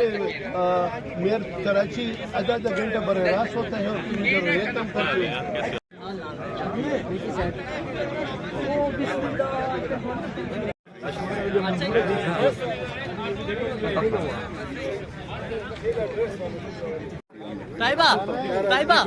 Mayor Karachi आधा घंटा बर रास होता है और एकदम करते हैं। ताइबा ताइबा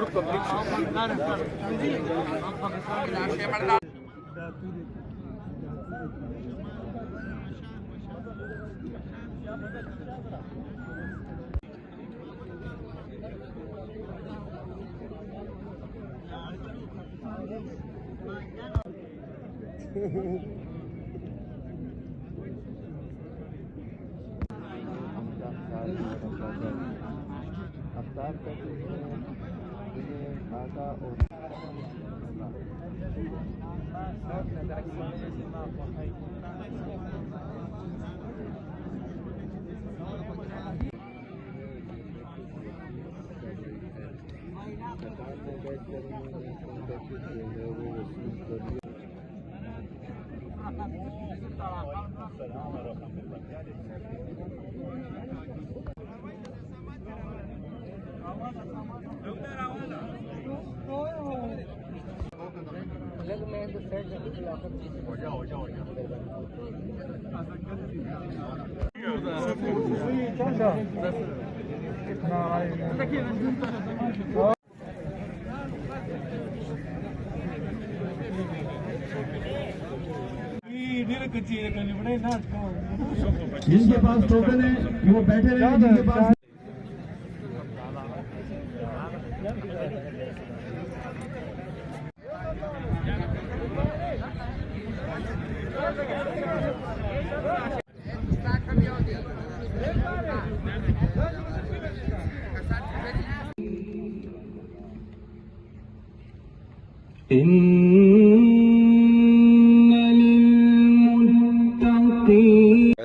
जिनके पास टोकन है वो बैठे रहे, जिनके पास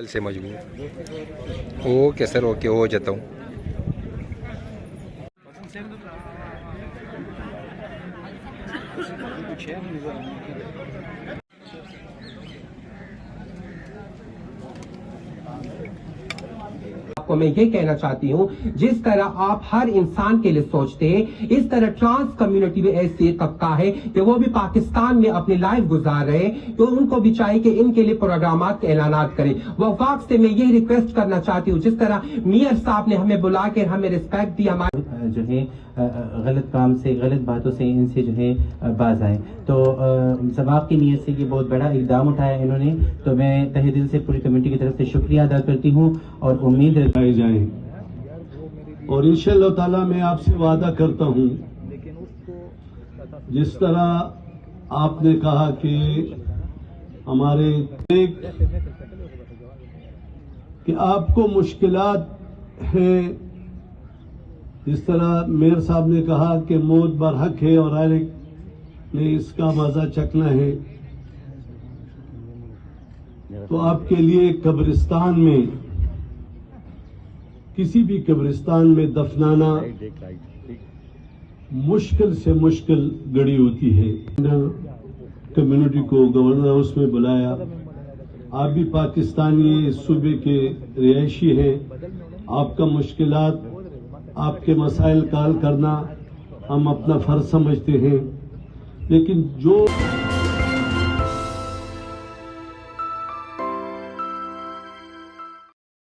से मजबूर ओके सर, ओके हो जाता हूँ। आपको मैं ये कहना चाहती हूँ, जिस तरह आप हर इंसान के लिए सोचते हैं, इस तरह ट्रांस कम्युनिटी में ऐसे तबका है कि वो भी पाकिस्तान में अपनी लाइफ गुजार रहे हैं, तो उनको भी चाहिए कि इनके लिए प्रोग्रामात के ऐलानात करें। वफाक से मैं ये रिक्वेस्ट करना चाहती हूँ, जिस तरह मेयर साहब ने हमें बुला के हमें रिस्पेक्ट दी, हमारे जो है गलत काम से, गलत बातों से इनसे जो है बाज आए, तो सबाब की नीयत से ये बहुत बड़ा इकदाम उठाया इन्होंने, तो मैं तहे दिल से पूरी कमेटी की तरफ से शुक्रिया अदा करती हूँ और उम्मीद लगाए जाएं। और इंशाअल्लाह ताला मैं आपसे वादा करता हूँ, जिस तरह आपने कहा कि हमारे कि आपको मुश्किलात है, जिस तरह मेयर साहब ने कहा कि मौत बरहक है और हर एक ने इसका मजा चखना है, तो आपके लिए कब्रिस्तान में, किसी भी कब्रिस्तान में दफनाना मुश्किल से मुश्किल घड़ी होती है। कम्युनिटी को गवर्नर हाउस में बुलाया, आप भी पाकिस्तानी इस सूबे के रिहायशी हैं, आपका मुश्किलात, आपके मसाइल का हल करना हम अपना फर्ज समझते हैं, लेकिन जो